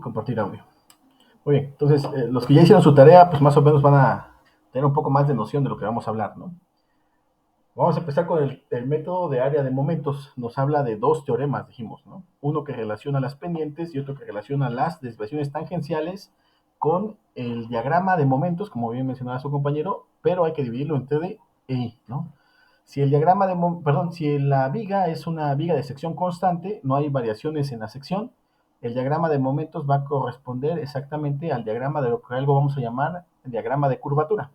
Compartir audio. Muy bien, entonces los que ya hicieron su tarea, pues más o menos van a tener un poco más de noción de lo que vamos a hablar, ¿no? Vamos a empezar con el método de área de momentos. Nos habla de dos teoremas, dijimos, ¿no? Uno que relaciona las pendientes y otro que relaciona las desviaciones tangenciales con el diagrama de momentos, como bien mencionaba su compañero, pero hay que dividirlo entre D e I, ¿no? Si el diagrama de, perdón, si la viga es una viga de sección constante, no hay variaciones en la sección, el diagrama de momentos va a corresponder exactamente al diagrama de lo que algo vamos a llamar el diagrama de curvatura,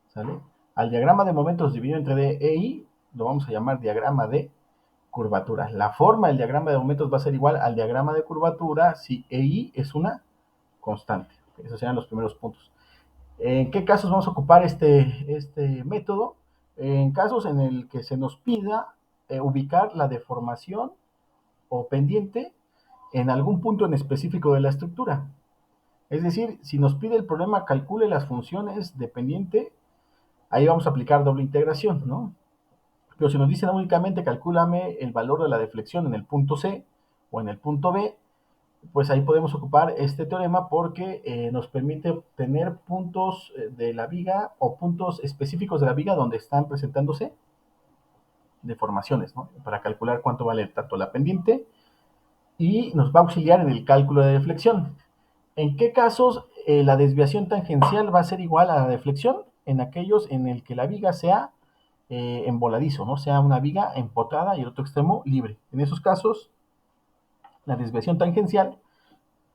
¿sale? Al diagrama de momentos dividido entre D e I lo vamos a llamar diagrama de curvatura. La forma del diagrama de momentos va a ser igual al diagrama de curvatura si EI es una constante. Esos serían los primeros puntos. ¿En qué casos vamos a ocupar este método? En casos en el que se nos pida ubicar la deformación o pendiente en algún punto en específico de la estructura. Es decir, si nos pide el problema calcule las funciones de pendiente, ahí vamos a aplicar doble integración, ¿no? Pero si nos dicen únicamente calcúlame el valor de la deflexión en el punto C o en el punto B, pues ahí podemos ocupar este teorema porque nos permite obtener puntos de la viga o puntos específicos de la viga donde están presentándose deformaciones, ¿no? Para calcular cuánto vale tanto la pendiente y nos va a auxiliar en el cálculo de deflexión. ¿En qué casos la desviación tangencial va a ser igual a la deflexión? En aquellos en el que la viga sea en voladizo, ¿no? Sea una viga empotrada y el otro extremo libre. En esos casos, la desviación tangencial,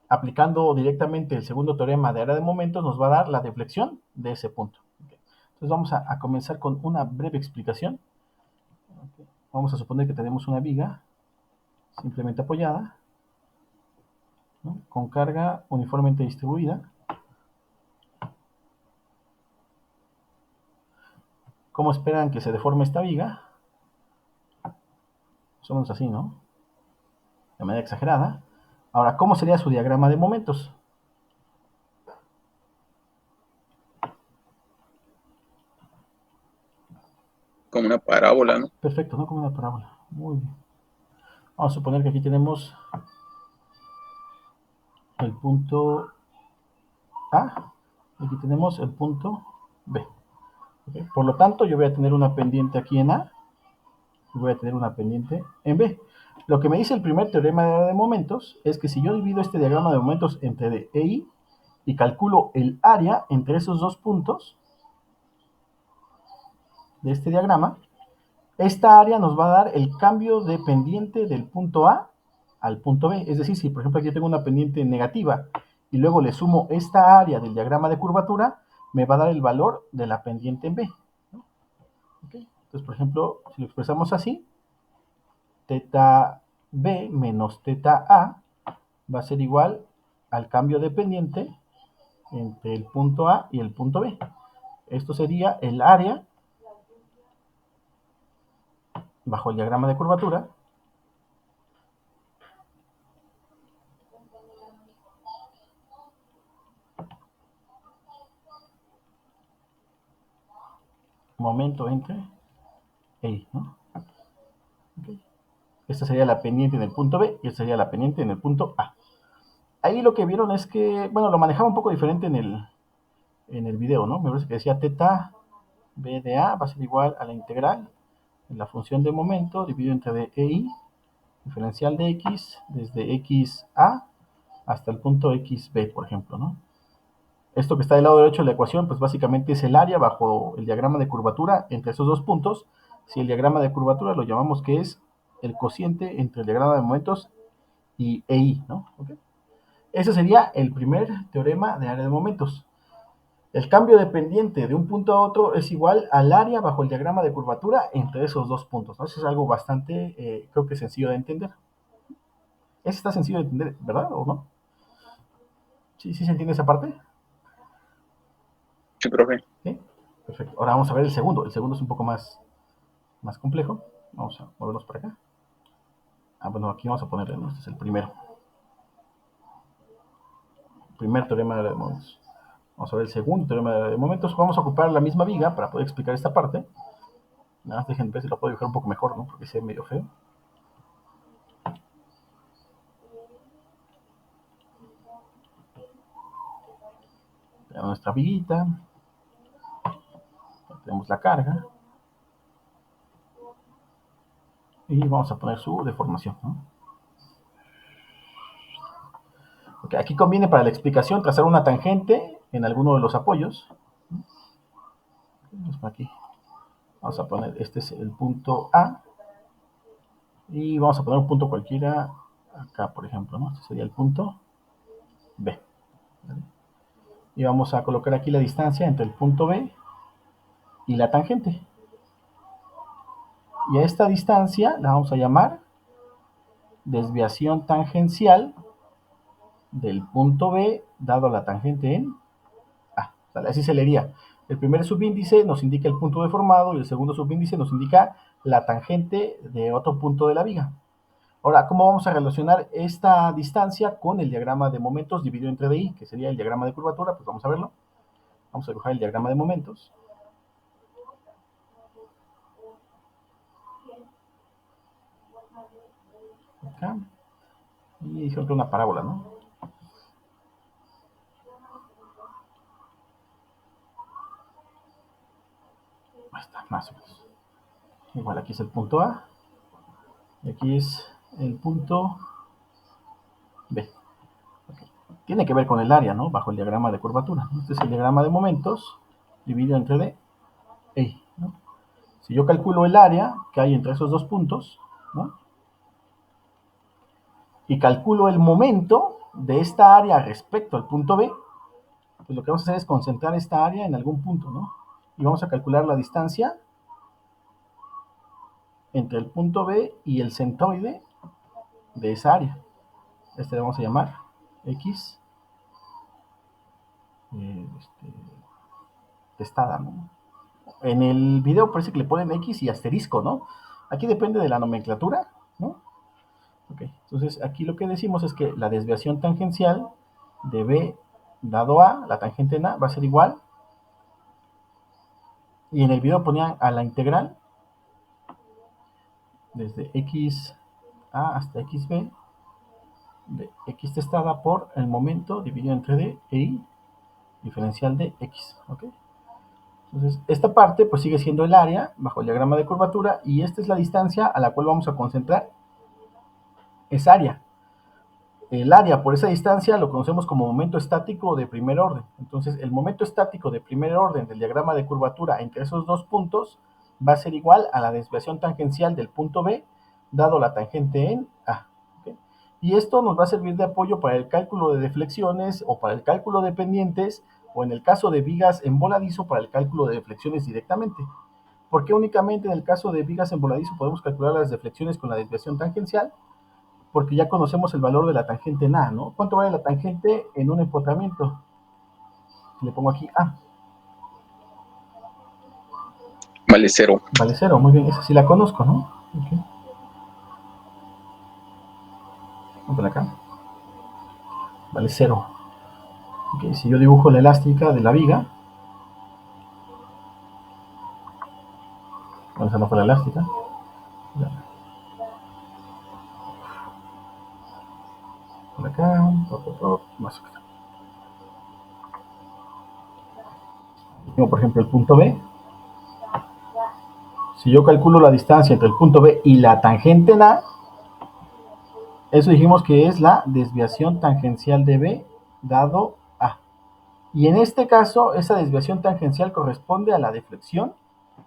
aplicando directamente el segundo teorema de área de momentos, nos va a dar la deflexión de ese punto. Entonces vamos a comenzar con una breve explicación. Vamos a suponer que tenemos una viga simplemente apoyada, ¿no? Con carga uniformemente distribuida. ¿Cómo esperan que se deforme esta viga? Más o menos así, ¿no? De manera exagerada. Ahora, ¿cómo sería su diagrama de momentos? Como una parábola, ¿no? Perfecto, ¿no? Como una parábola. Muy bien. Vamos a suponer que aquí tenemos el punto A y aquí tenemos el punto B. ¿Okay? Por lo tanto, yo voy a tener una pendiente aquí en A y voy a tener una pendiente en B. Lo que me dice el primer teorema de momentos es que si yo divido este diagrama de momentos entre D e I y calculo el área entre esos dos puntos de este diagrama, esta área nos va a dar el cambio de pendiente del punto A al punto B. Es decir, si por ejemplo aquí tengo una pendiente negativa y luego le sumo esta área del diagrama de curvatura, me va a dar el valor de la pendiente en B, ¿no? ¿Okay? Entonces, por ejemplo, si lo expresamos así, teta B menos teta A va a ser igual al cambio de pendiente entre el punto A y el punto B. Esto sería el área bajo el diagrama de curvatura momento entre E, ¿no? Okay. Esta sería la pendiente en el punto B y esta sería la pendiente en el punto A. Ahí lo que vieron es que, bueno, lo manejaba un poco diferente en el video, ¿no? Me parece que decía teta B de A va a ser igual a la integral de la función de momento dividido entre D e I, diferencial de X desde XA hasta el punto XB, por ejemplo, ¿no? Esto que está del lado derecho de la ecuación, pues básicamente es el área bajo el diagrama de curvatura entre esos dos puntos. Si el diagrama de curvatura lo llamamos que es el cociente entre el diagrama de momentos y EI, ¿no? ¿Okay? Ese sería el primer teorema de área de momentos. El cambio de pendiente de un punto a otro es igual al área bajo el diagrama de curvatura entre esos dos puntos, ¿no? Eso es algo bastante, creo que sencillo de entender. Ese está sencillo de entender, ¿verdad? ¿O no? ¿Sí, sí se entiende esa parte? Sí, profe. ¿Sí? Perfecto. Ahora vamos a ver el segundo. El segundo es un poco más complejo. Vamos a movernos para acá. Bueno, aquí vamos a ponerle, ¿no? Este es el primero. Primer teorema de momentos. Vamos a ver el segundo teorema de momentos. Vamos a ocupar la misma viga para poder explicar esta parte. Nada más déjenme ver si lo puedo dibujar un poco mejor, ¿no? Porque se ve medio feo. Tenemos nuestra viguita, tenemos la carga, y vamos a poner su deformación, ¿no? Okay, aquí conviene para la explicación trazar una tangente en alguno de los apoyos. Aquí vamos a poner, este es el punto A, y vamos a poner un punto cualquiera acá, por ejemplo, ¿no? Este sería el punto B. ¿Vale? Y vamos a colocar aquí la distancia entre el punto B y la tangente. Y a esta distancia la vamos a llamar desviación tangencial del punto B dado la tangente en A. ¿Vale? Así se leería. El primer subíndice nos indica el punto deformado y el segundo subíndice nos indica la tangente de otro punto de la viga. Ahora, ¿cómo vamos a relacionar esta distancia con el diagrama de momentos dividido entre DI, que sería el diagrama de curvatura? Pues vamos a verlo. Vamos a dibujar el diagrama de momentos. Acá. Y dijeron que una parábola, ¿no? Ahí está, más o menos. Igual aquí es el punto A. Y aquí es el punto B. Okay. Tiene que ver con el área, ¿no? Bajo el diagrama de curvatura. Este es el diagrama de momentos dividido entre D e I, ¿no? Si yo calculo el área que hay entre esos dos puntos, ¿no? Y calculo el momento de esta área respecto al punto B, pues lo que vamos a hacer es concentrar esta área en algún punto, ¿no? Y vamos a calcular la distancia entre el punto B y el centroide de esa área. Este le vamos a llamar X testada, ¿no? En el video parece que le ponen X y asterisco, ¿no? Aquí depende de la nomenclatura, ¿no? Ok, entonces aquí lo que decimos es que la desviación tangencial de B dado A, la tangente en A, va a ser igual. Y en el video ponían a la integral desde XA hasta XB de X testada por el momento dividido entre D e I diferencial de X, ¿ok? Entonces, esta parte pues sigue siendo el área bajo el diagrama de curvatura y esta es la distancia a la cual vamos a concentrar esa área. El área por esa distancia lo conocemos como momento estático de primer orden. Entonces, el momento estático de primer orden del diagrama de curvatura entre esos dos puntos va a ser igual a la desviación tangencial del punto B dado la tangente en A. ¿Okay? Y esto nos va a servir de apoyo para el cálculo de deflexiones o para el cálculo de pendientes o en el caso de vigas en voladizo para el cálculo de deflexiones directamente. ¿Por qué únicamente en el caso de vigas en voladizo podemos calcular las deflexiones con la desviación tangencial? Porque ya conocemos el valor de la tangente en A, ¿no? ¿Cuánto vale la tangente en un empotramiento? Le pongo aquí A. Vale 0. Vale 0, muy bien, esa sí la conozco, ¿no? Okay. Vamos acá. Vale 0. Okay, si yo dibujo la elástica de la viga, bueno, esa no fue la elástica. Por acá, más o menos. Tengo, por ejemplo, el punto B. Si yo calculo la distancia entre el punto B y la tangente en A, eso dijimos que es la desviación tangencial de B dado A. Y en este caso, esa desviación tangencial corresponde a la deflexión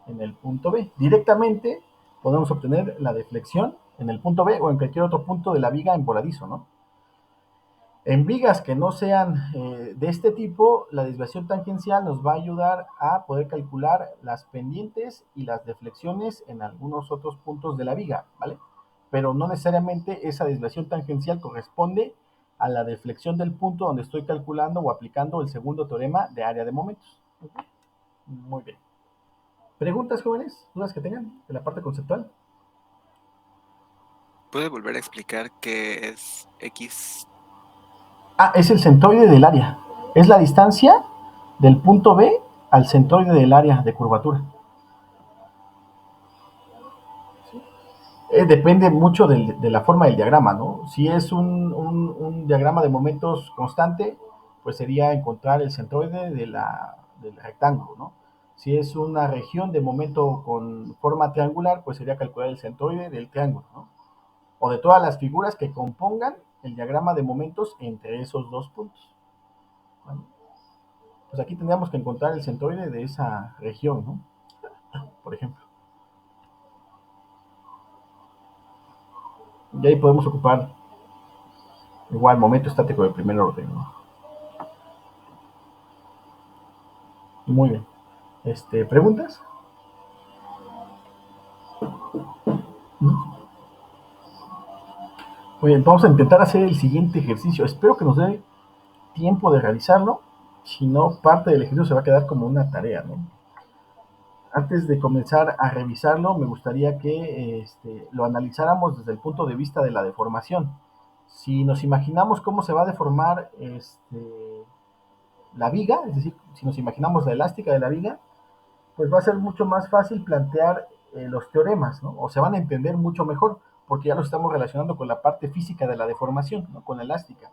en el punto B. Directamente podemos obtener la deflexión en el punto B o en cualquier otro punto de la viga en voladizo, ¿no? En vigas que no sean de este tipo, la desviación tangencial nos va a ayudar a poder calcular las pendientes y las deflexiones en algunos otros puntos de la viga, ¿vale? Pero no necesariamente esa desviación tangencial corresponde a la deflexión del punto donde estoy calculando o aplicando el segundo teorema de área de momentos. ¿Okay? Muy bien. ¿Preguntas, jóvenes? ¿Dudas que tengan de la parte conceptual? ¿Puede volver a explicar qué es X? Ah, es el centroide del área. Es la distancia del punto B al centroide del área de curvatura. Depende mucho de la forma del diagrama, ¿no? Si es un diagrama de momentos constante, pues sería encontrar el centroide del rectángulo, ¿no? Si es una región de momento con forma triangular, pues sería calcular el centroide del triángulo, ¿no? O de todas las figuras que compongan el diagrama de momentos entre esos dos puntos, ¿vale? Pues aquí tendríamos que encontrar el centroide de esa región, ¿no? Por ejemplo. Y ahí podemos ocupar igual momento estático de primer orden, ¿no? Muy bien. ¿Preguntas? Muy bien, vamos a intentar hacer el siguiente ejercicio. Espero que nos dé tiempo de realizarlo. Si no, parte del ejercicio se va a quedar como una tarea, ¿no? Antes de comenzar a revisarlo, me gustaría que lo analizáramos desde el punto de vista de la deformación. Si nos imaginamos cómo se va a deformar la viga, es decir, si nos imaginamos la elástica de la viga, pues va a ser mucho más fácil plantear los teoremas, ¿no? O se van a entender mucho mejor, porque ya los estamos relacionando con la parte física de la deformación, ¿no? Con la elástica.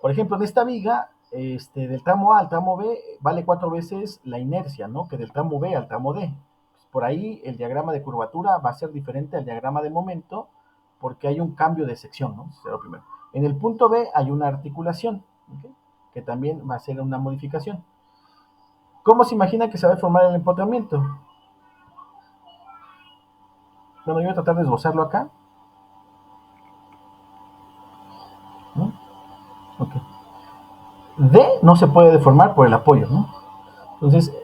Por ejemplo, en esta viga, del tramo A al tramo B, vale 4 veces la inercia, ¿no? Que del tramo B al tramo D. Pues por ahí el diagrama de curvatura va a ser diferente al diagrama de momento, porque hay un cambio de sección, ¿no? Eso es lo primero. En el punto B hay una articulación, ¿okay? Que también va a ser una modificación. ¿Cómo se imagina que se va a formar el empotramiento? Bueno, yo voy a tratar de esbozarlo acá, ¿no? Ok. D no se puede deformar por el apoyo, ¿no? Entonces,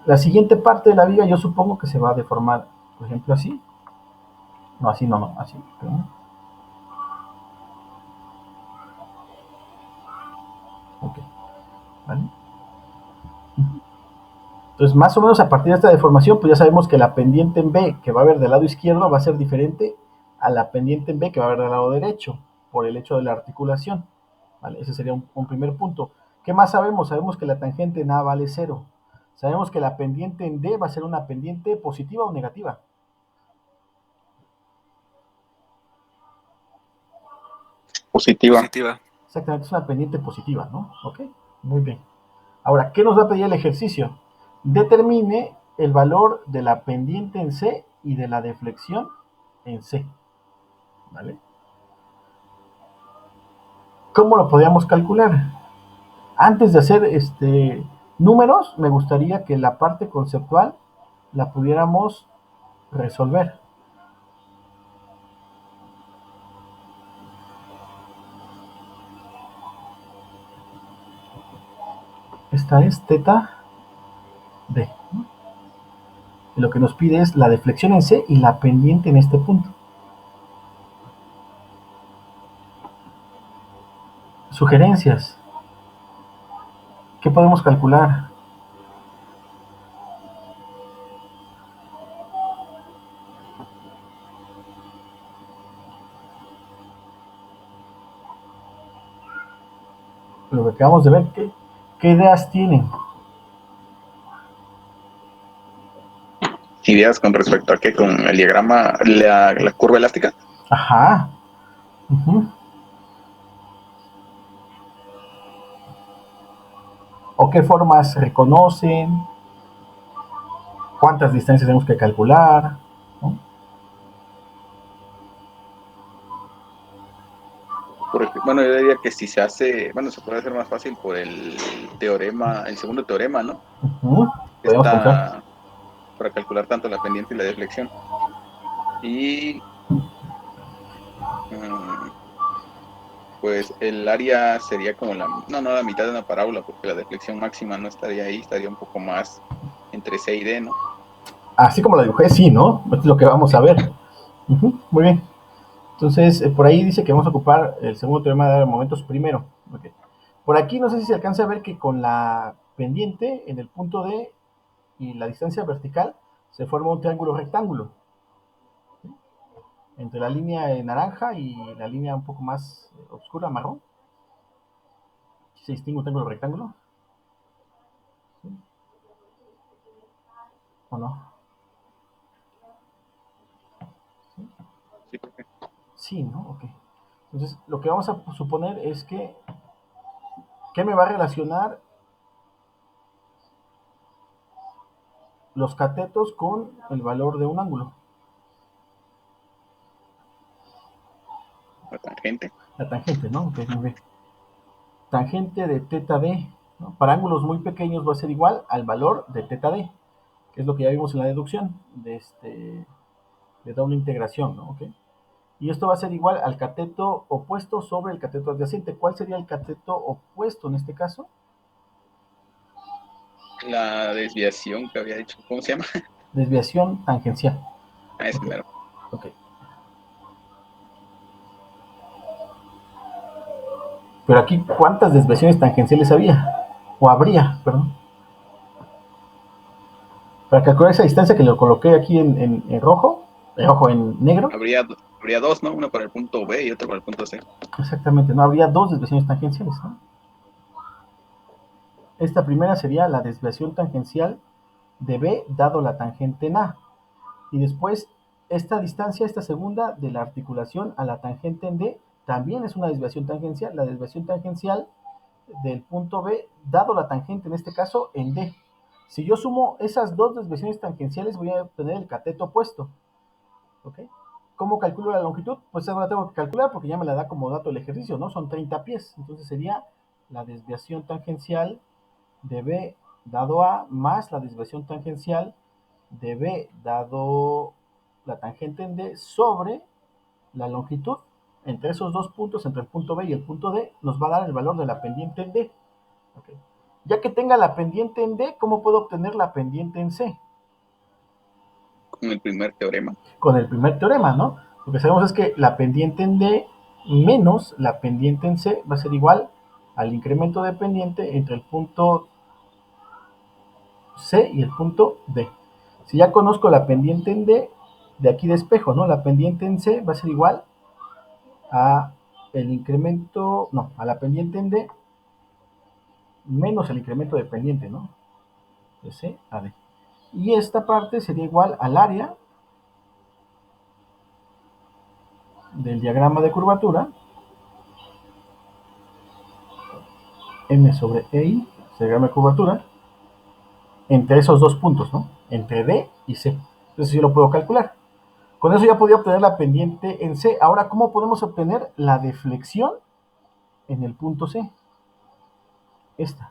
la siguiente parte de la viga yo supongo que se va a deformar, por ejemplo, así. No, así no, no, así. ¿No? Ok, ¿vale? Entonces, más o menos a partir de esta deformación, pues ya sabemos que la pendiente en B que va a haber del lado izquierdo va a ser diferente a la pendiente en B que va a haber del lado derecho, por el hecho de la articulación, ¿vale? Ese sería un primer punto. ¿Qué más sabemos? Sabemos que la tangente en A vale 0. Sabemos que la pendiente en D va a ser una pendiente positiva o negativa. Positiva. Positiva. Exactamente, es una pendiente positiva, ¿no? Ok, muy bien. Ahora, ¿qué nos va a pedir el ejercicio? Determine el valor de la pendiente en C y de la deflexión en C, ¿vale? ¿Cómo lo podríamos calcular? Antes de hacer números, me gustaría que la parte conceptual la pudiéramos resolver. Esta es teta D, ¿no? Y lo que nos pide es la deflexión en C y la pendiente en este punto. Sugerencias. ¿Qué podemos calcular? Lo que acabamos de ver, ¿qué ideas tienen? Ideas con respecto a qué, con el diagrama, la curva elástica. Ajá. Uh-huh. ¿O qué formas reconocen? ¿Cuántas distancias tenemos que calcular? ¿No? Bueno, yo diría que si se hace, bueno, se puede hacer más fácil por el teorema, el segundo teorema, ¿no? Uh-huh. Podemos pensar. Está para calcular tanto la pendiente y la deflexión. Y pues el área sería como no la mitad de una parábola, porque la deflexión máxima no estaría ahí, estaría un poco más entre C y D, ¿no? Así como lo dibujé, sí, ¿no? Esto es lo que vamos a ver. Uh-huh. Muy bien. Entonces, por ahí dice que vamos a ocupar el segundo teorema de momentos primero. Okay. Por aquí no sé si se alcanza a ver que con la pendiente en el punto D y la distancia vertical se forma un triángulo rectángulo, ¿sí? Entre la línea naranja y la línea un poco más oscura, marrón. ¿Sí se distingue un triángulo rectángulo? ¿Sí? ¿O no? ¿Sí? Sí, porque Sí, ¿no? Ok. Entonces, lo que vamos a suponer es que ¿Qué me va a relacionar los catetos con el valor de un ángulo? La tangente. La tangente, ¿no? Ok, muy bien. Tangente de teta d, ¿no? Para ángulos muy pequeños va a ser igual al valor de teta d, que es lo que ya vimos en la deducción de doble integración, ¿no? Okay. Y esto va a ser igual al cateto opuesto sobre el cateto adyacente. ¿Cuál sería el cateto opuesto en este caso? La desviación que había dicho, ¿cómo se llama? Desviación tangencial. Ah, ese Ok, mero. ok. Pero aquí, ¿cuántas desviaciones tangenciales había? O habría, perdón. Para calcular esa distancia que lo coloqué aquí en rojo, en negro. Habría dos, ¿no? Uno para el punto B y otro para el punto C. Exactamente, no habría dos desviaciones tangenciales, ¿no? Esta primera sería la desviación tangencial de B dado la tangente en A. Y después, esta distancia, esta segunda, de la articulación a la tangente en D, también es una desviación tangencial. La desviación tangencial del punto B, dado la tangente en este caso en D. Si yo sumo esas dos desviaciones tangenciales, voy a obtener el cateto opuesto. ¿Ok? ¿Cómo calculo la longitud? Pues ahora tengo que calcular porque ya me la da como dato el ejercicio, ¿no? Son 30 pies. Entonces sería la desviación tangencial de B dado A más la desviación tangencial de B dado la tangente en D sobre la longitud entre esos dos puntos, entre el punto B y el punto D, nos va a dar el valor de la pendiente en D. Okay. Ya que tenga la pendiente en D, ¿cómo puedo obtener la pendiente en C? Con el primer teorema. Con el primer teorema, ¿no? Lo que sabemos es que la pendiente en D menos la pendiente en C va a ser igual al incremento de pendiente entre el punto C y el punto D. Si ya conozco la pendiente en D, de aquí despejo, ¿no? La pendiente en C va a ser igual a el incremento, no, a la pendiente en D menos el incremento de pendiente, ¿no? De C a D. Y esta parte sería igual al área del diagrama de curvatura, M sobre EI, diagrama de curvatura, entre esos dos puntos, ¿no? Entre D y C. Entonces yo lo puedo calcular. Con eso ya podía obtener la pendiente en C. Ahora, ¿cómo podemos obtener la deflexión en el punto C? Esta.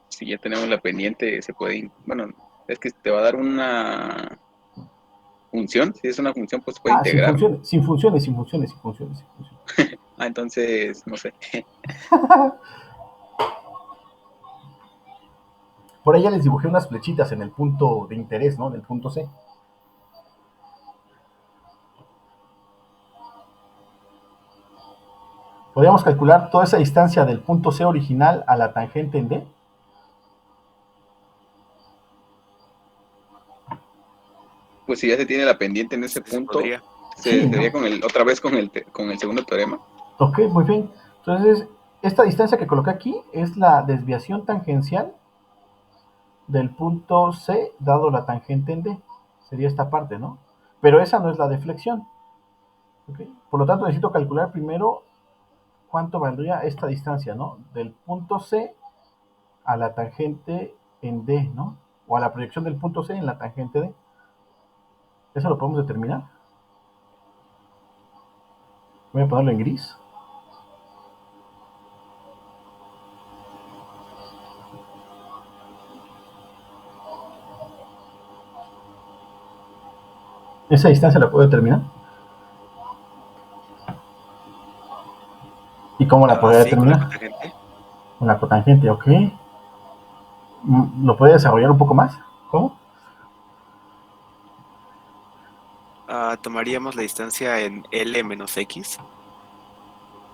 Si ya tenemos la pendiente, se puede. Bueno, es que te va a dar una función. Si es una función, pues se puede Ah, sin integrar, ¿no? funciones, sin funciones, sin funciones, sin funciones, sin funciones. Ah, entonces, no sé. Por ahí ya les dibujé unas flechitas en el punto de interés, ¿no? En el punto C. Podríamos calcular toda esa distancia del punto C original a la tangente en D. Pues si ya se tiene la pendiente en ese Sí se punto, podría. Sí, sería ¿no? con otra vez con el segundo teorema. Ok, muy bien. Entonces, esta distancia que coloqué aquí es la desviación tangencial del punto C dado la tangente en D. Sería esta parte, ¿no? Pero esa no es la deflexión. ¿Okay? Por lo tanto, necesito calcular primero cuánto valdría esta distancia, ¿no? Del punto C a la tangente en D, ¿no? O a la proyección del punto C en la tangente D. ¿Eso lo podemos determinar? Voy a ponerlo en gris. ¿Esa distancia la puedo determinar? ¿Y cómo la podría Sí, con la determinar? cotangente. Con la cotangente, ok. ¿Lo puede desarrollar un poco más? ¿Cómo? Tomaríamos la distancia en L menos X.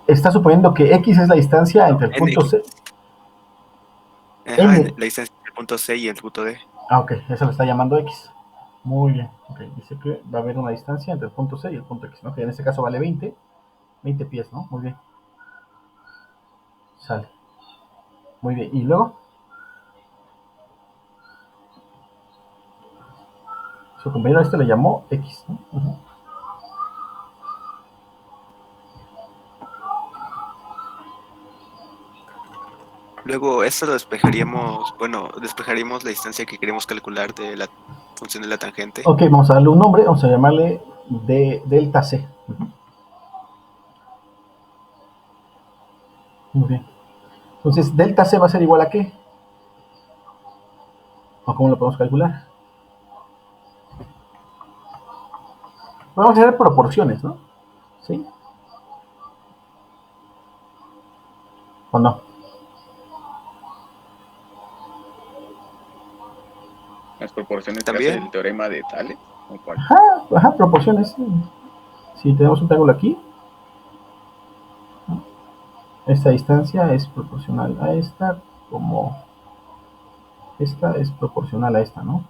Está suponiendo que X es la distancia No, entre el en punto X. C, Ajá, N. la distancia entre el punto C y el punto D. Ah, ok, eso lo está llamando X. Muy bien. Ok, dice que va a haber una distancia entre el punto C y el punto X, ¿no? Que en este caso vale 20 pies, ¿no? Muy bien. Sale. Muy bien. ¿Y luego? Su compañero a este le llamó X, ¿no? Uh-huh. Luego, esto lo despejaríamos, bueno, despejaríamos la distancia que queremos calcular de la función de la tangente. Ok, vamos a darle un nombre, vamos a llamarle delta C. Muy bien. Entonces, delta C va a ser igual a ¿qué? ¿O cómo lo podemos calcular? Vamos a hacer proporciones, ¿no? ¿Sí? ¿O no? Las proporciones que hace También, el teorema de Tales, ¿o cuál? Ajá, proporciones. Si tenemos un triángulo aquí, esta distancia es proporcional a esta, como esta es proporcional a esta, ¿no?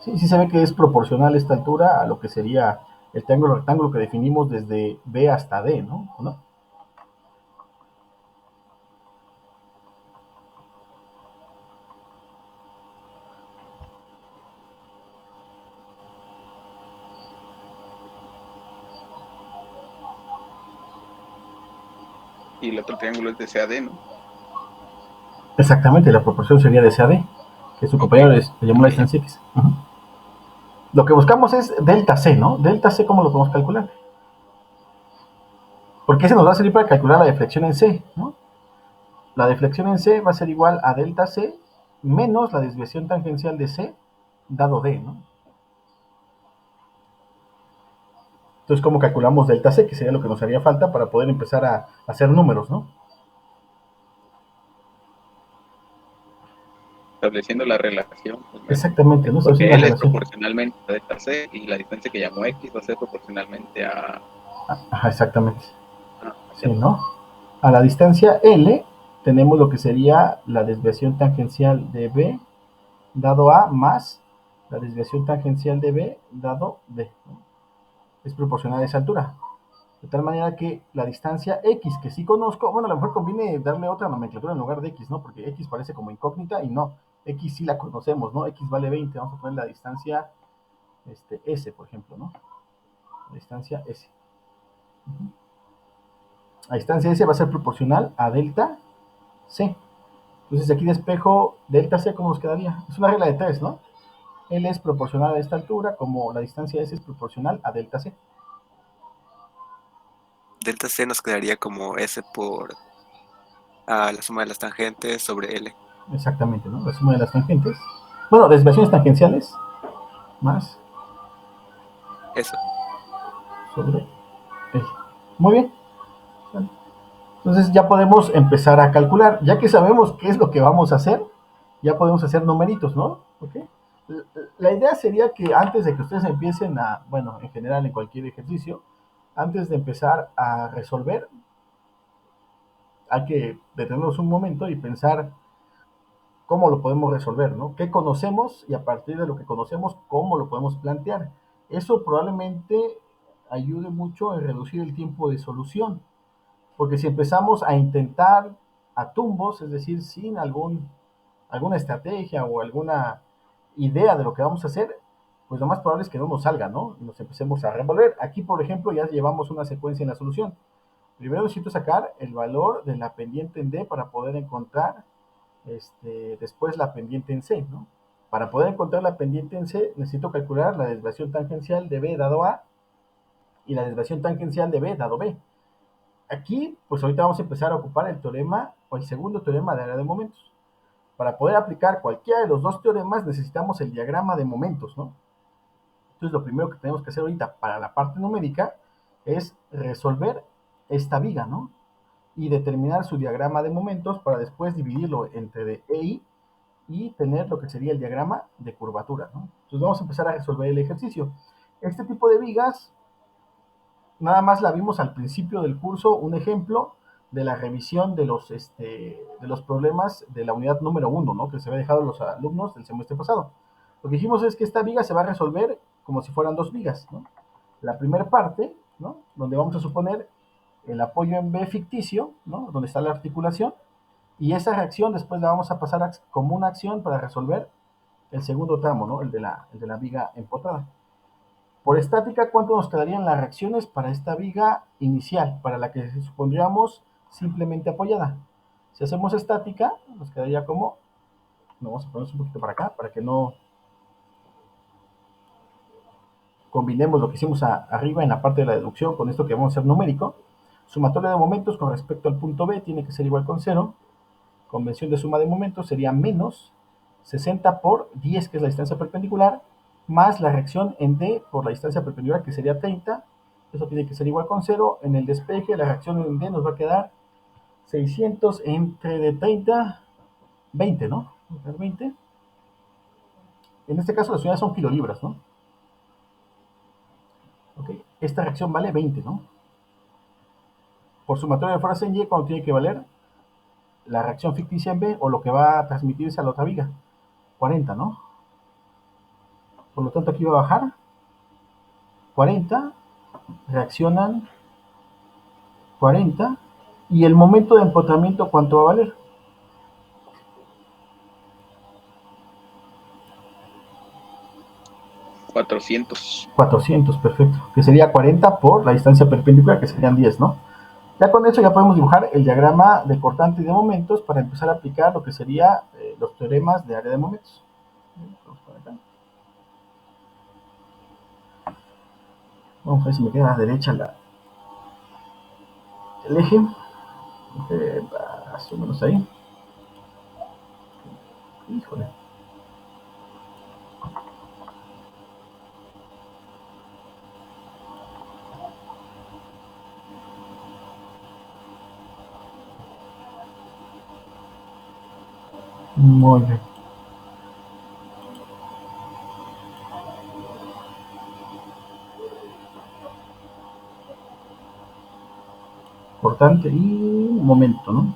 Sí, sí se ve que es proporcional esta altura a lo que sería el triángulo rectángulo que definimos desde B hasta D, ¿no? ¿O no? Y el otro triángulo es de CAD, ¿no? Exactamente, la proporción sería de C a D, que su Ok, compañero le llamó la vaya, distancia X. Lo que buscamos es delta C, ¿no? Delta C, ¿cómo lo podemos calcular? Porque ese nos va a servir para calcular la deflexión en C, ¿no? La deflexión en C va a ser igual a delta C menos la desviación tangencial de C dado D, ¿no? Entonces, ¿cómo calculamos delta C? Que sería lo que nos haría falta para poder empezar a hacer números, ¿no? estableciendo la relación, pues, Exactamente, ¿no? Estableciendo porque la L es relación. proporcionalmente a delta C y la distancia que llamó X va a ser proporcionalmente Ajá, exactamente. Sí, ya. ¿no? A la distancia L tenemos lo que sería la desviación tangencial de B dado A más la desviación tangencial de B dado D, ¿no? Es proporcional a esa altura. De tal manera que la distancia X, que sí conozco, bueno, a lo mejor conviene darle otra nomenclatura en lugar de X, ¿no? Porque X parece como incógnita y no. X sí la conocemos, ¿no? X vale 20, vamos a poner la distancia S, por ejemplo, ¿no? La distancia S. La distancia S va a ser proporcional a delta C. Entonces aquí despejo delta C, ¿cómo nos quedaría? Es una regla de 3, ¿no? L es proporcional a esta altura, como la distancia S es proporcional a delta C. delta C nos quedaría como S por la suma de las tangentes sobre L. Exactamente, ¿no? La suma de las tangentes. Bueno, desviaciones tangenciales más Eso. sobre L. Muy bien. Entonces ya podemos empezar a calcular. Ya que sabemos qué es lo que vamos a hacer, ya podemos hacer numeritos, ¿no? ¿Ok? La idea sería que antes de que ustedes empiecen a, bueno, en general en cualquier ejercicio, antes de empezar a resolver, hay que detenernos un momento y pensar cómo lo podemos resolver, ¿no? ¿Qué conocemos y a partir de lo que conocemos, cómo lo podemos plantear? Eso probablemente ayude mucho en reducir el tiempo de solución, porque si empezamos a intentar a tumbos, es decir, sin alguna estrategia o alguna idea de lo que vamos a hacer, pues lo más probable es que no nos salga, ¿no? Y nos empecemos a revolver. Aquí, por ejemplo, ya llevamos una secuencia en la solución. Primero necesito sacar el valor de la pendiente en D para poder encontrar después la pendiente en C, ¿no? Para poder encontrar la pendiente en C, necesito calcular la desviación tangencial de B dado A y la desviación tangencial de B dado B. Aquí, pues ahorita vamos a empezar a ocupar el teorema o el segundo teorema de área de momentos. Para poder aplicar cualquiera de los dos teoremas necesitamos el diagrama de momentos, ¿no? Entonces lo primero que tenemos que hacer ahorita para la parte numérica es resolver esta viga, ¿no? Y determinar su diagrama de momentos para después dividirlo entre de EI y tener lo que sería el diagrama de curvatura, ¿no? Entonces vamos a empezar a resolver el ejercicio. Este tipo de vigas, nada más la vimos al principio del curso, un ejemplo de la revisión de los problemas de la unidad número uno, ¿no? Que se había dejado a los alumnos del semestre pasado. Lo que dijimos es que esta viga se va a resolver como si fueran dos vigas, ¿no? La primera parte, ¿no? Donde vamos a suponer el apoyo en B ficticio, ¿no? Donde está la articulación, y esa reacción después la vamos a pasar como una acción para resolver el segundo tramo, ¿no? El de la viga empotrada. Por estática, ¿cuánto nos quedarían las reacciones para esta viga inicial, para la que supondríamos simplemente apoyada? Si hacemos estática, nos quedaría como, vamos a ponernos un poquito para acá, para que no combinemos lo que hicimos arriba en la parte de la deducción con esto que vamos a hacer numérico. Sumatoria de momentos con respecto al punto B tiene que ser igual con 0. Convención de suma de momentos sería menos 60 por 10, que es la distancia perpendicular, más la reacción en D por la distancia perpendicular, que sería 30. Eso tiene que ser igual con 0. En el despeje, la reacción en D nos va a quedar 600 entre de 30, 20, ¿no? 20. En este caso las unidades son kilolibras, ¿no? Okay. Esta reacción vale 20, ¿no? Por sumatoria de fuerzas en Y, cuando tiene que valer la reacción ficticia en B o lo que va a transmitirse a la otra viga, 40, ¿no? Por lo tanto, aquí va a bajar 40, reaccionan 40, y el momento de empotramiento, ¿cuánto va a valer? $400. 400, perfecto. Que sería 40 por la distancia perpendicular, que serían 10, ¿no? Ya con eso ya podemos dibujar el diagrama de cortante y de momentos para empezar a aplicar lo que sería los teoremas de área de momentos. Vamos a ver si me queda a la derecha el eje. Más o menos ahí. Híjole. Muy bien. Cortante y momento, ¿no?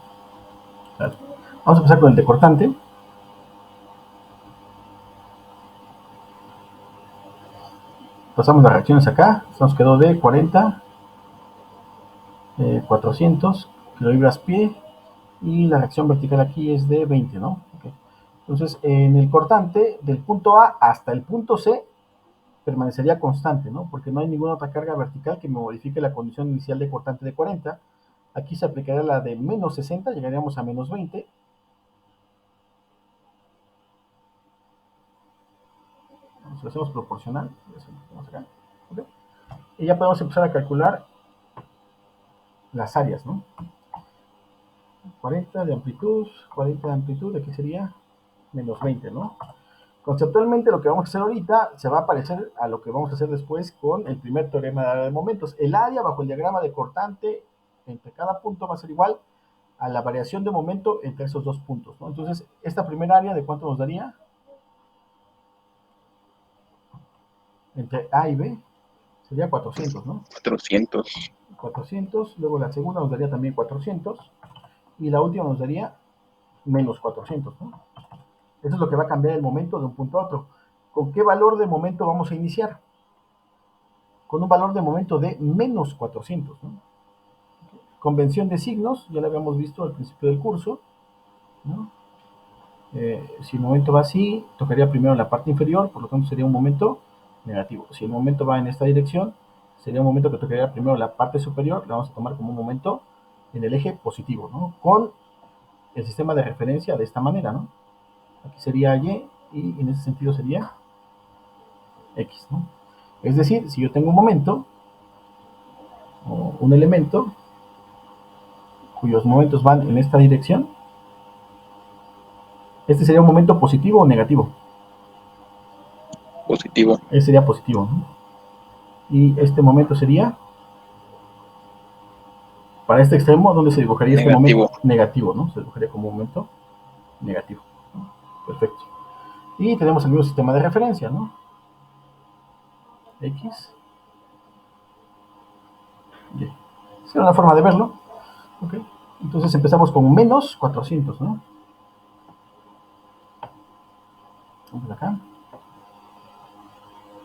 Claro. Vamos a empezar con el de cortante. Pasamos las reacciones acá. Esto nos quedó de 40, 400 kilolibras pie, y la reacción vertical aquí es de 20, ¿no? Okay. Entonces, en el cortante, del punto A hasta el punto C, permanecería constante, ¿no? Porque no hay ninguna otra carga vertical que me modifique la condición inicial de cortante de 40. Aquí se aplicaría la de menos 60, llegaríamos a menos 20. Si lo hacemos proporcional, acá. Okay. Y ya podemos empezar a calcular las áreas, ¿no? 40 de amplitud, 40 de amplitud, aquí sería menos 20, ¿no? Conceptualmente lo que vamos a hacer ahorita se va a parecer a lo que vamos a hacer después con el primer teorema de área de momentos. El área bajo el diagrama de cortante entre cada punto va a ser igual a la variación de momento entre esos dos puntos, ¿no? Entonces, esta primera área, ¿de cuánto nos daría? Entre A y B sería 400, ¿no? 400. 400, luego la segunda nos daría también 400, y la última nos daría menos 400, ¿no? Eso es lo que va a cambiar el momento de un punto a otro. ¿Con qué valor de momento vamos a iniciar? Con un valor de momento de menos 400, ¿no? Convención de signos, ya lo habíamos visto al principio del curso, ¿no? Si el momento va así, tocaría primero la parte inferior, por lo tanto sería un momento negativo. Si el momento va en esta dirección, sería un momento que tocaría primero la parte superior, la vamos a tomar como un momento en el eje positivo, ¿no? Con el sistema de referencia de esta manera, ¿no? Aquí sería Y, y en ese sentido sería X, ¿no? Es decir, si yo tengo un momento, o un elemento, cuyos momentos van en esta dirección, este sería un momento positivo o negativo. Positivo. Este sería positivo, ¿no? Y este momento sería, para este extremo, ¿dónde se dibujaría Negativo. este momento? Negativo, ¿no? Se dibujaría como un momento negativo, ¿no? Perfecto. Y tenemos el mismo sistema de referencia, ¿no? X, Y. Esa es una forma de verlo. ¿Ok? Entonces empezamos con menos 400, ¿no? Vamos acá.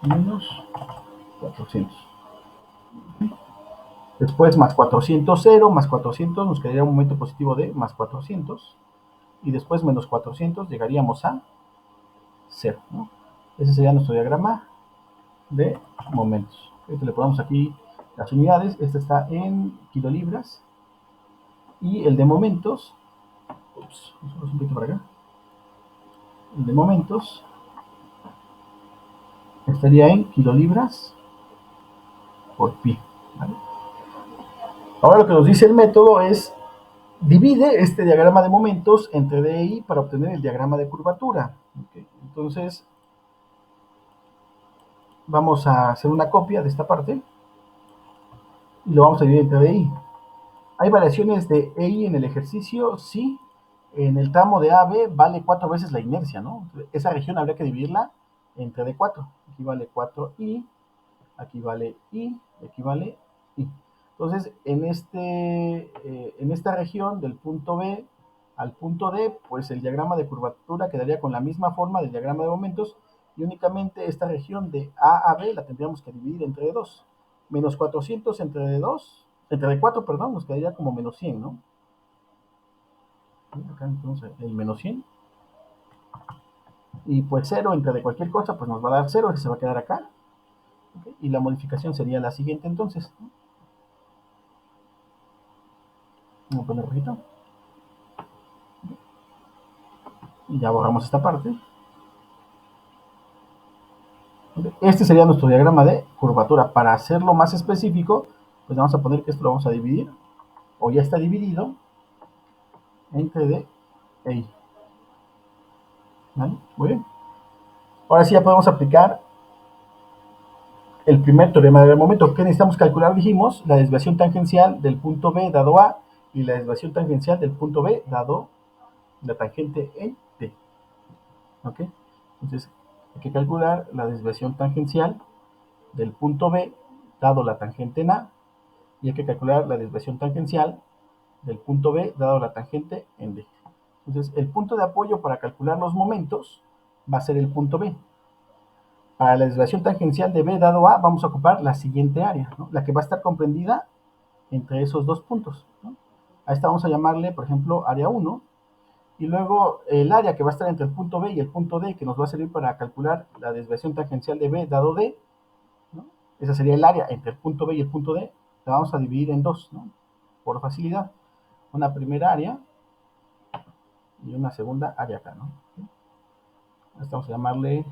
Menos 400. Después más 400, 0, más 400, nos quedaría un momento positivo de más 400. Y después menos 400, llegaríamos a 0, ¿no? Ese sería nuestro diagrama de momentos. Este le ponemos aquí las unidades. Este está en kilolibras. Y el de momentos Ups, un poquito para acá. El de momentos estaría en kilolibras por pi. ¿Vale? Ahora lo que nos dice el método es divide este diagrama de momentos entre D e I para obtener el diagrama de curvatura. Okay. Entonces, vamos a hacer una copia de esta parte y lo vamos a dividir entre D e I. ¿Hay variaciones de EI en el ejercicio? Sí. En el tramo de AB vale 4 veces la inercia, ¿no? Esa región habría que dividirla entre D4. Aquí vale 4I, aquí vale I, aquí vale I. Entonces, en esta región del punto B al punto D, pues el diagrama de curvatura quedaría con la misma forma del diagrama de momentos y únicamente esta región de A a B la tendríamos que dividir entre D2. Menos 400 entre D2, entre D4, perdón, nos quedaría como menos 100, ¿no? Acá entonces el menos 100. Y pues 0 entre de cualquier cosa, pues nos va a dar 0, que se va a quedar acá. ¿Okay? Y la modificación sería la siguiente entonces. Vamos a poner rojito. Y ya borramos esta parte. Este sería nuestro diagrama de curvatura. Para hacerlo más específico, pues vamos a poner que esto lo vamos a dividir, o ya está dividido, entre D e I. ¿Vale? Muy bien. Ahora sí ya podemos aplicar el primer teorema del momento. ¿Qué necesitamos calcular? Dijimos la desviación tangencial del punto B dado A y la desviación tangencial del punto B dado la tangente en D. ¿Ok? Entonces hay que calcular la desviación tangencial del punto B dado la tangente en A y hay que calcular la desviación tangencial del punto B dado la tangente en D. Entonces el punto de apoyo para calcular los momentos va a ser el punto B. Para la desviación tangencial de B dado A vamos a ocupar la siguiente área, ¿no? La que va a estar comprendida entre esos dos puntos, ¿no? A esta vamos a llamarle, por ejemplo, área 1, y luego el área que va a estar entre el punto B y el punto D, que nos va a servir para calcular la desviación tangencial de B dado D, ¿no? Esa sería el área entre el punto B y el punto D, la vamos a dividir en dos, ¿no? Por facilidad. Una primera área y una segunda área acá, ¿no? Esta vamos a llamarle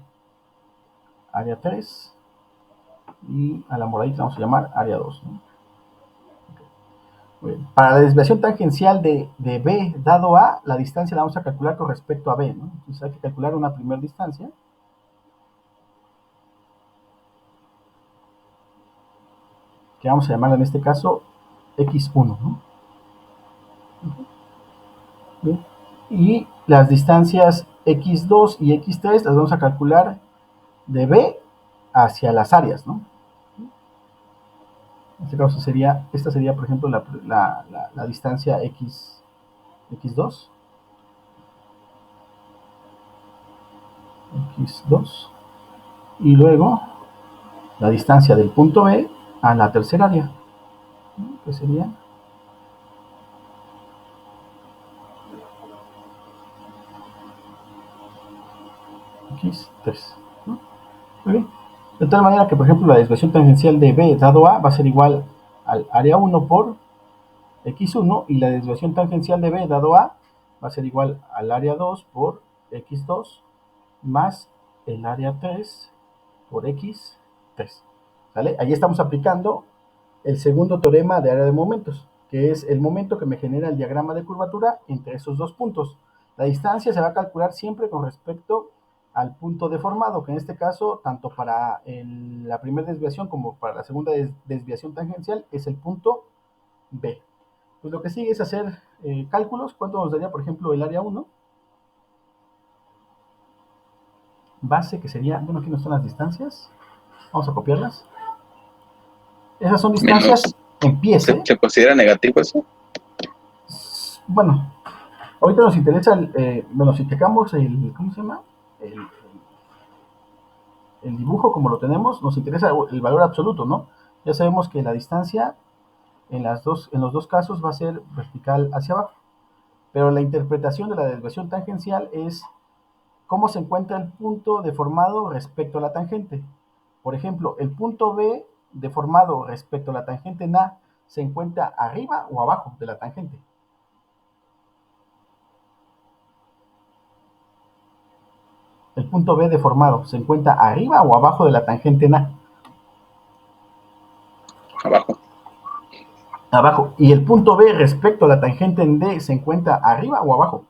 área 3 y a la moradita vamos a llamar área 2, ¿no? Para la desviación tangencial de B dado A, la distancia la vamos a calcular con respecto a B, ¿no? Entonces hay que calcular una primera distancia. Que vamos a llamarla en este caso X1, ¿no? Bien. Y las distancias X2 y X3 las vamos a calcular de B hacia las áreas, ¿no? En este caso esta sería, por ejemplo, la distancia X2, X2, y luego la distancia del punto B a la tercera área, ¿no? Que sería X3, ¿no? Muy bien. De tal manera que, por ejemplo, la desviación tangencial de B dado A va a ser igual al área 1 por X1 y la desviación tangencial de B dado A va a ser igual al área 2 por X2 más el área 3 por X3. ¿Sale? Ahí estamos aplicando el segundo teorema de área de momentos, que es el momento que me genera el diagrama de curvatura entre esos dos puntos. La distancia se va a calcular siempre con respecto al punto deformado, que en este caso, tanto para la primera desviación como para la segunda desviación tangencial, es el punto B. Pues lo que sigue es hacer cálculos. ¿Cuánto nos daría, por ejemplo, el área 1? Base, que sería, bueno, aquí no están las distancias. Vamos a copiarlas. Esas son distancias Menos. en pies, ¿eh? ¿Se considera negativo eso? Bueno, ahorita nos interesa, bueno, si checamos ¿cómo se llama? El dibujo como lo tenemos, nos interesa el valor absoluto, ¿no? Ya sabemos que la distancia en los dos casos va a ser vertical hacia abajo, pero la interpretación de la desviación tangencial es cómo se encuentra el punto deformado respecto a la tangente. Por ejemplo, el punto B deformado respecto a la tangente en A se encuentra arriba o abajo de la tangente. el punto B deformado, ¿se encuentra arriba o abajo de la tangente en A? Abajo. Abajo. ¿Y el punto B respecto a la tangente en D se encuentra arriba o abajo?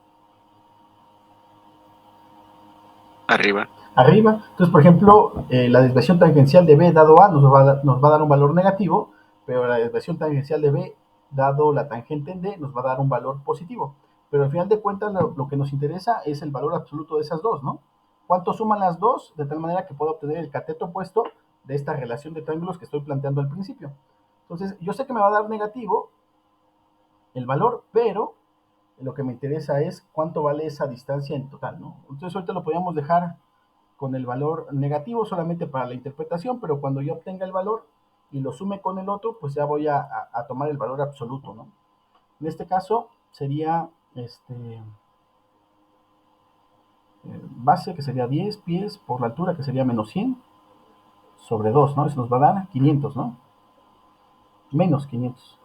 Arriba. Arriba. Entonces, por ejemplo, la desviación tangencial de B dado A nos va a dar un valor negativo, pero la desviación tangencial de B dado la tangente en D nos va a dar un valor positivo. Pero al final de cuentas lo que nos interesa es el valor absoluto de esas dos, ¿no? ¿Cuánto suman las dos? De tal manera que puedo obtener el cateto opuesto de esta relación de triángulos que estoy planteando al principio. Entonces, yo sé que me va a dar negativo el valor, pero lo que me interesa es cuánto vale esa distancia en total, ¿no? Entonces, ahorita lo podríamos dejar con el valor negativo solamente para la interpretación, pero cuando yo obtenga el valor y lo sume con el otro, pues ya voy a tomar el valor absoluto, ¿no? En este caso sería base, que sería 10 pies, por la altura, que sería menos 100, sobre 2, ¿no? Eso nos va a dar 500, ¿no? Menos 500.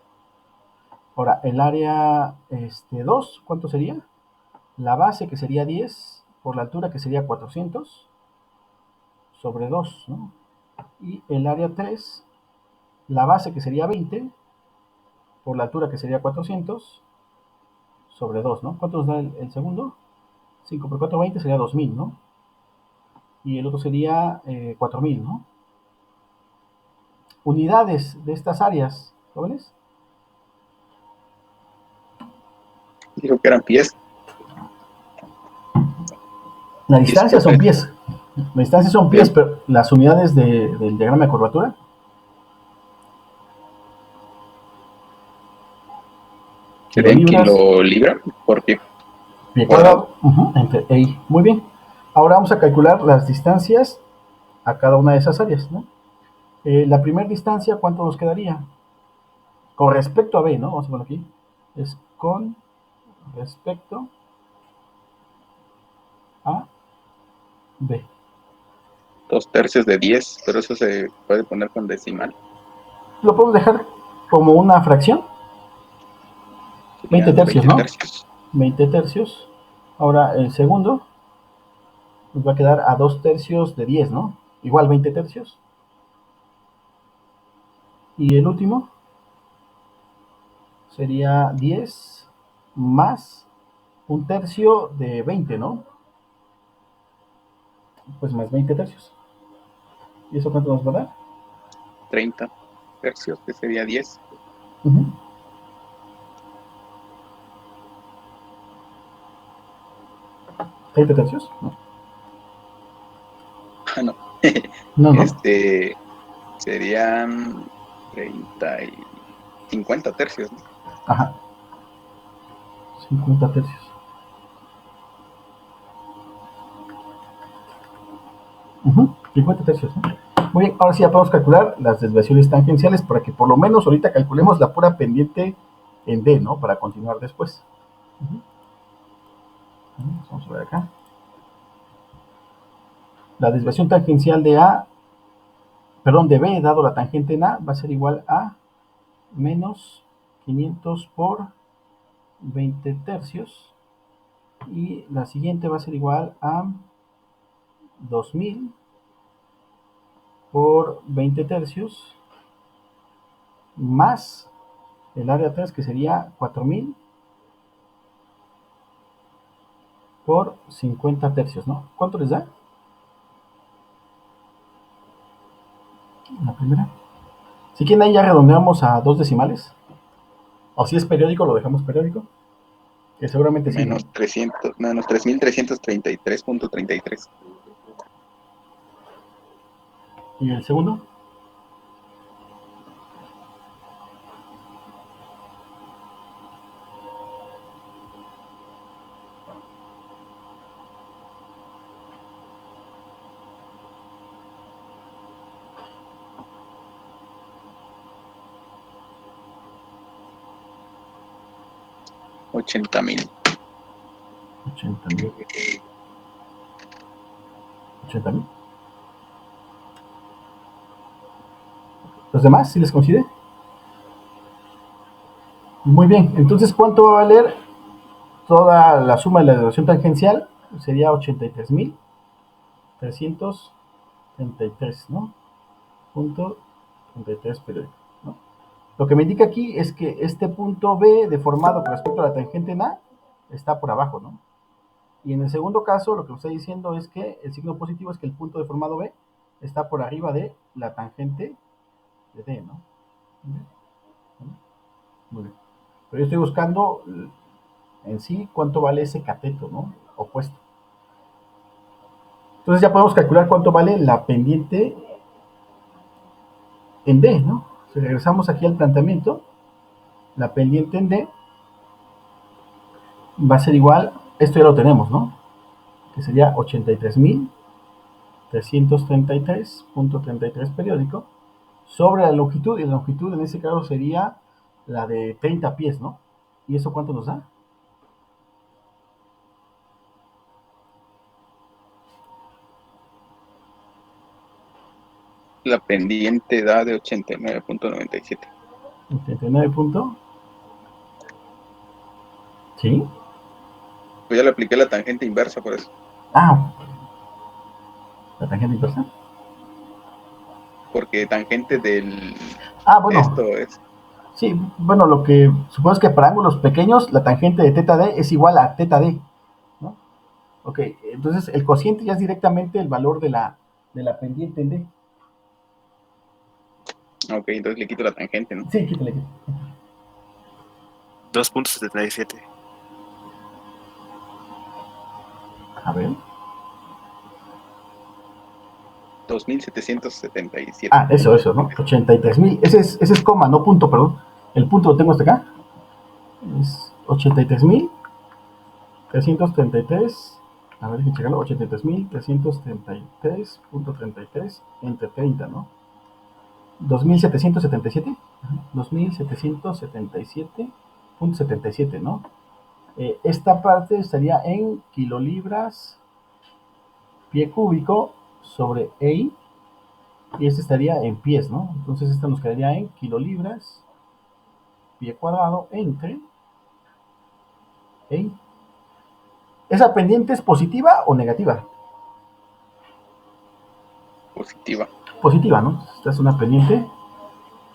Ahora, el área 2, ¿cuánto sería? La base, que sería 10, por la altura, que sería 400, sobre 2, ¿no? Y el área 3, la base, que sería 20, por la altura, que sería 400, sobre 2, ¿no? ¿Cuánto nos da el segundo? 5 por 4, 20, sería 2000, ¿no? Y el otro sería 4000, ¿no? Unidades de estas áreas, ¿jóvenes? Dijo que eran pies. La distancia son pies. La distancia son pies, pero las unidades del diagrama de curvatura. ¿Serían kilolibra? ¿Por qué? Pie cuadrado. Entre E. Muy bien. Ahora vamos a calcular las distancias a cada una de esas áreas, ¿no? La primera distancia, ¿cuánto nos quedaría? Con respecto a B, ¿no? Vamos a poner aquí. Es con respecto a B. 2/3 de 10, pero eso se puede poner con decimal. Lo podemos dejar como una fracción. 20 tercios, 20 ¿no? Tercios. 20 tercios. Ahora el segundo nos va a quedar a 2 tercios de 10, ¿no? Igual 20 tercios. Y el último sería 10 más un tercio de 20, ¿no? Pues más 20 tercios. ¿Y eso cuánto nos va a dar? 30 tercios, que sería 10. 30 tercios. No. Ah, no. No. Serían 30 y 50 tercios, ¿no? Ajá. 50 tercios. Uh-huh. 50 tercios, ¿no? Muy bien, ahora sí ya podemos calcular las desviaciones tangenciales para que por lo menos ahorita calculemos la pura pendiente en D, ¿no? Para continuar después. Vamos a ver acá. La desviación tangencial de B, dado la tangente en A, va a ser igual a menos 500 por 20 tercios. Y la siguiente va a ser igual a 2000 por 20 tercios más el área 3, que sería 4000 por 50 tercios, ¿no? ¿Cuánto les da? La primera. Si quieren, ahí ya redondeamos a 2 decimales. O si es periódico, lo dejamos periódico. Que seguramente sí. Menos 3333.33. ¿Y el segundo? $80,000. 80,000. 80,000. ¿Los demás, si les coincide? Muy bien, entonces, ¿cuánto va a valer toda la suma de la desviación tangencial? Sería 83,000 333, ¿no? Punto 33 periódico, ¿no? Lo que me indica aquí es que este punto B deformado con respecto a la tangente en A está por abajo, ¿no? Y en el segundo caso, lo que me está diciendo es que el signo positivo es que el punto deformado B está por arriba de la tangente de D, ¿no? Muy bien. Pero yo estoy buscando en sí cuánto vale ese cateto, ¿no? Opuesto. Entonces ya podemos calcular cuánto vale la pendiente en D, ¿no? Si regresamos aquí al planteamiento, la pendiente en D va a ser igual, esto ya lo tenemos, ¿no? Que sería 83.333.33 periódico sobre la longitud, y la longitud en ese caso sería la de 30 pies, ¿no? ¿Y eso cuánto nos da? La pendiente da de 89.97. 89 punto. ¿Sí? Pues ya le apliqué la tangente inversa por eso. Ah, la tangente inversa. Porque tangente del... Ah, bueno. Esto es... Sí, bueno, lo que supongo es que para ángulos pequeños la tangente de teta D es igual a teta D, ¿no? Ok, entonces el cociente ya es directamente el valor de la pendiente en D. Ok, entonces le quito la tangente, ¿no? Sí, quítale. 2.77. A ver. 2.777. Ah, eso, ¿no? 83.000. Ese es coma, no punto, perdón. El punto lo tengo hasta acá. Es 83.333. A ver, hay que checarlo. 83.333.33 entre 30, ¿no? 2.777. 2.777.77, ¿no? Esta parte estaría en kilolibras pie cúbico sobre EI, y este estaría en pies, ¿no? Entonces esta nos quedaría en kilolibras pie cuadrado entre EI. ¿Esa pendiente es positiva o negativa? Positiva. Positiva, ¿no? Esta es una pendiente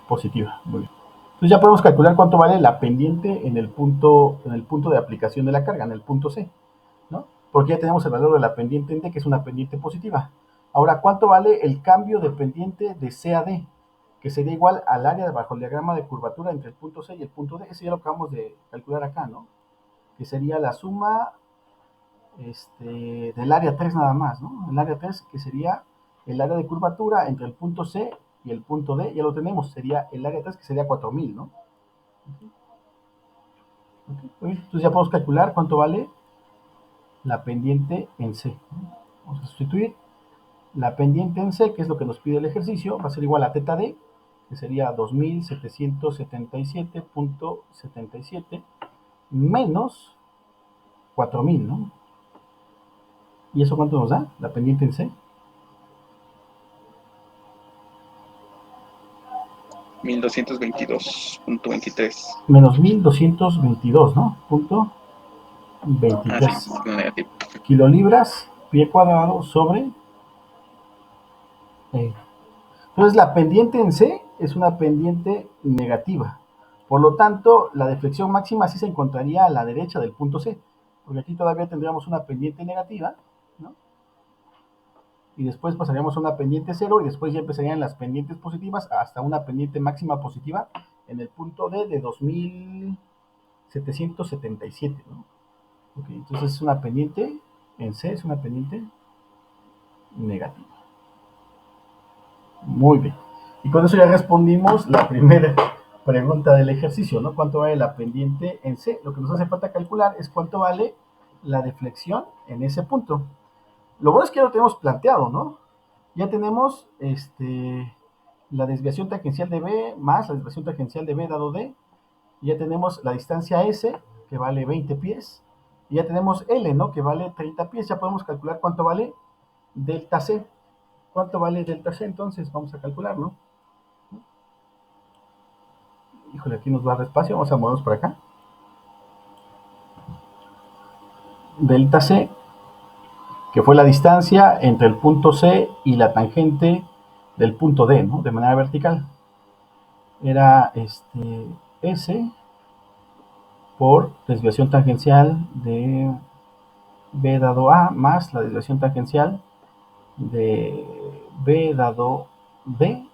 positiva. Muy bien. Entonces ya podemos calcular cuánto vale la pendiente en el punto de aplicación de la carga, en el punto C, ¿no? Porque ya tenemos el valor de la pendiente en D, que es una pendiente positiva. Ahora, ¿cuánto vale el cambio de pendiente de C a D? Que sería igual al área bajo el diagrama de curvatura entre el punto C y el punto D. Eso ya lo acabamos de calcular acá, ¿no? Que sería la suma del área 3 nada más, ¿no? El área 3 que sería el área de curvatura entre el punto C y el punto D, ya lo tenemos, sería el área 3 que sería 4000, ¿no? Okay. Entonces ya podemos calcular cuánto vale la pendiente en C. Vamos a sustituir la pendiente en C, que es lo que nos pide el ejercicio, va a ser igual a teta D, que sería 2777.77 menos 4000, ¿no? ¿Y eso cuánto nos da? La pendiente en C. 1222.23. Menos 1222, ¿no? Punto Ah, sí, 23 es negativo. kilolibras pie cuadrado sobre E. Entonces la pendiente en C es una pendiente negativa. Por lo tanto, la deflexión máxima sí se encontraría a la derecha del punto C, porque aquí todavía tendríamos una pendiente negativa, ¿no? Y después pasaríamos a una pendiente cero, y después ya empezarían las pendientes positivas hasta una pendiente máxima positiva en el punto D de 2777, ¿no? Okay, entonces es una pendiente en C, es una pendiente negativa. Muy bien. Y con eso ya respondimos la primera pregunta del ejercicio, ¿no? ¿Cuánto vale la pendiente en C? Lo que nos hace falta calcular es cuánto vale la deflexión en ese punto. Lo bueno es que ya lo tenemos planteado, ¿no? Ya tenemos la desviación tangencial de B más la desviación tangencial de B dado D. Y ya tenemos la distancia S, que vale 20 pies. Y ya tenemos L, ¿no? Que vale 30 pies. Ya podemos calcular cuánto vale delta C. ¿Cuánto vale delta C? Entonces vamos a calcularlo. Híjole, aquí nos va despacio. Vamos a movernos por acá. Delta C que fue la distancia entre el punto C y la tangente del punto D, ¿no? De manera vertical. Era S por desviación tangencial de B dado A más la desviación tangencial de B dado D.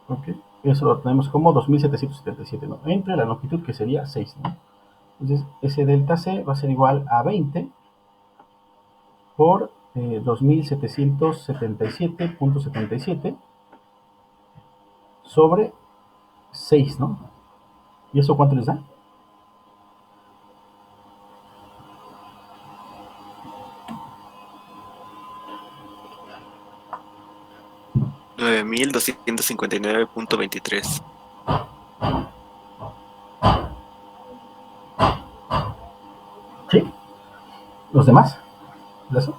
¿Ok? Eso lo tenemos como 2777, ¿no? Entre la longitud que sería 6, ¿no? Entonces, ese delta C va a ser igual a 20 por 2777.77 sobre 6, ¿no? ¿Y eso cuánto les da? 9259.23. ¿Sí? ¿Los demás? ¿De eso?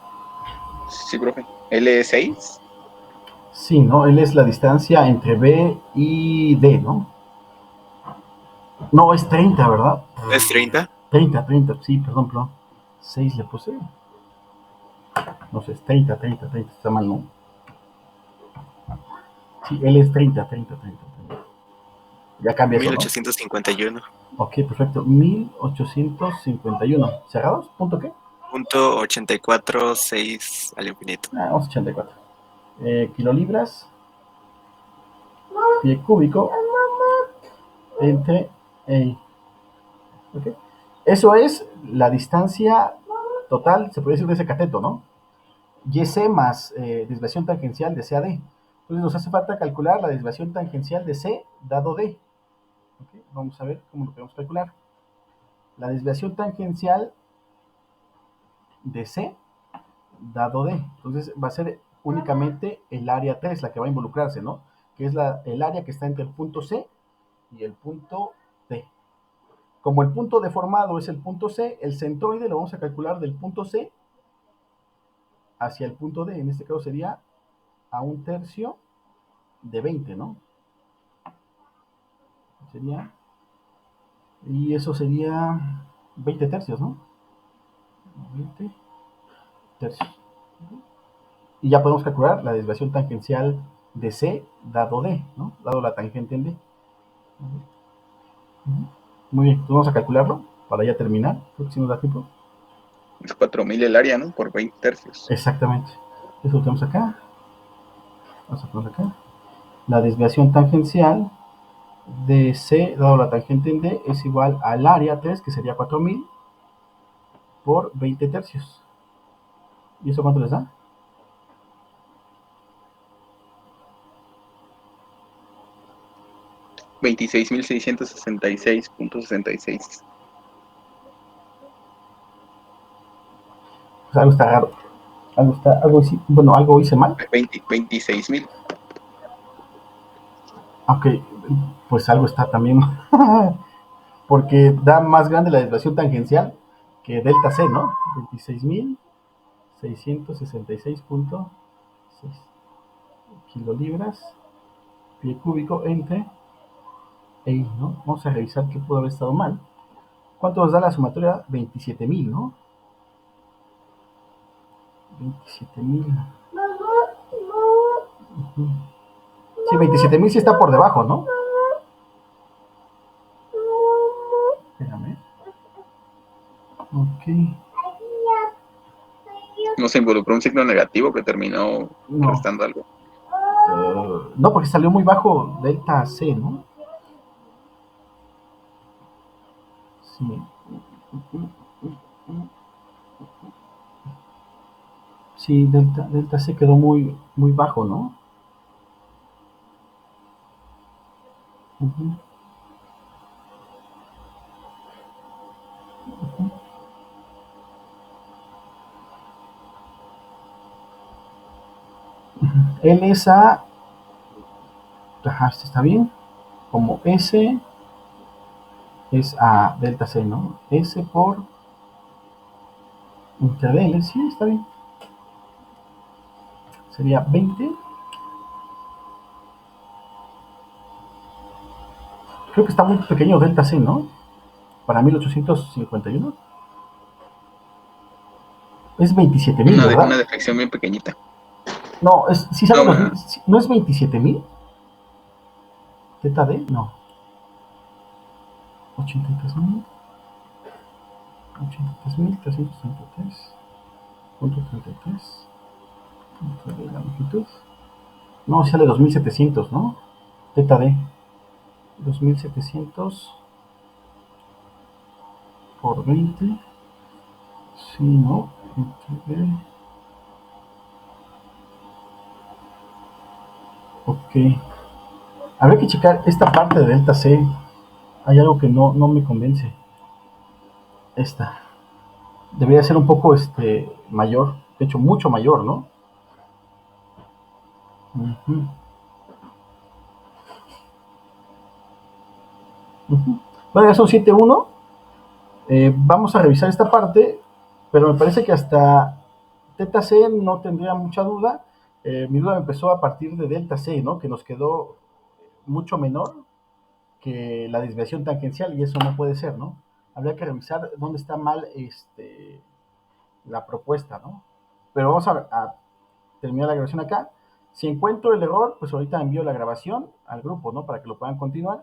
Sí, profe. L6. Sí, ¿no? Él es la distancia entre B y D, ¿no? No, es 30, ¿verdad? ¿Es 30? 30, sí, perdón. 6 le puse. No sé, es 30, está mal, ¿no? Sí, él es 30. Ya cambia eso, ¿no? 1851. Ok, perfecto. 1851. ¿Cerrados? ¿Punto qué? Punto 84,6 al infinito. Vamos a 84. Kilolibras, pie cúbico, entre E. ¿Ok? Eso es la distancia total, se puede decir, de ese cateto, ¿no? YC más desviación tangencial de C a D. Entonces nos hace falta calcular la desviación tangencial de C dado D. ¿Ok? Vamos a ver cómo lo podemos calcular. La desviación tangencial de C dado D. Entonces va a ser únicamente el área 3 la que va a involucrarse, ¿no? Que es el área que está entre el punto C y el punto D. Como el punto deformado es el punto C, el centroide lo vamos a calcular del punto C hacia el punto D. En este caso sería a 1/3 de 20, ¿no? Sería, y eso sería 20 tercios, ¿no? 20 tercios. Y ya podemos calcular la desviación tangencial de C dado D, ¿no? Dado la tangente en D. Muy bien, entonces vamos a calcularlo para ya terminar. Creo que si nos da tiempo. Es 4000 el área, ¿no? Por 20 tercios. Exactamente. Eso lo tenemos acá. Vamos a poner acá. La desviación tangencial de C dado la tangente en D es igual al área 3, que sería 4000, por 20 tercios. ¿Y eso cuánto les da? 26.666.66. Pues algo está raro. Algo hice mal. 26.000. Ok, pues algo está también porque da más grande la desviación tangencial que delta C, ¿no? 26.666.6 kilolibras pie cúbico entre E, ¿no? Vamos a revisar qué pudo haber estado mal. ¿Cuánto nos da la sumatoria? 27.000, ¿no? 27.000. Sí, 27.000 sí está por debajo, ¿no? Espérame. Ok. No se involucró un signo negativo que terminó No. restando algo. No, porque salió muy bajo delta C, ¿no? Sí. Sí, delta C quedó muy bajo, ¿no? Ujú. L es a. Ajá, este está bien. Como S es a delta C, ¿no? S por entre L, sí, está bien. Sería 20. Creo que está muy pequeño delta C, ¿no? Para 1851. Es 27,000, Una ¿verdad? deflexión bien pequeñita. No, si sale No, 2000, ¿no es 27,000? ¿Teta D? No. 83,000. 83,333.33. Punto de la longitud. No, sale 2700, ¿no? Teta D. 2700 por 20. Sí, ¿no? Ok. Habría que checar esta parte de delta C. Hay algo que no me convence. Esta. Debería ser un poco mayor. De hecho, mucho mayor, ¿no? Ujú, ujú. Bueno, ya son 7.1. Vamos a revisar esta parte, pero me parece que hasta Teta C no tendría mucha duda. Mi duda empezó a partir de Delta C, ¿no? Que nos quedó mucho menor que la desviación tangencial y eso no puede ser, ¿no? Habría que revisar dónde está mal la propuesta, ¿no? Pero vamos a terminar la grabación acá. Si encuentro el error, pues ahorita envío la grabación al grupo, ¿no? Para que lo puedan continuar.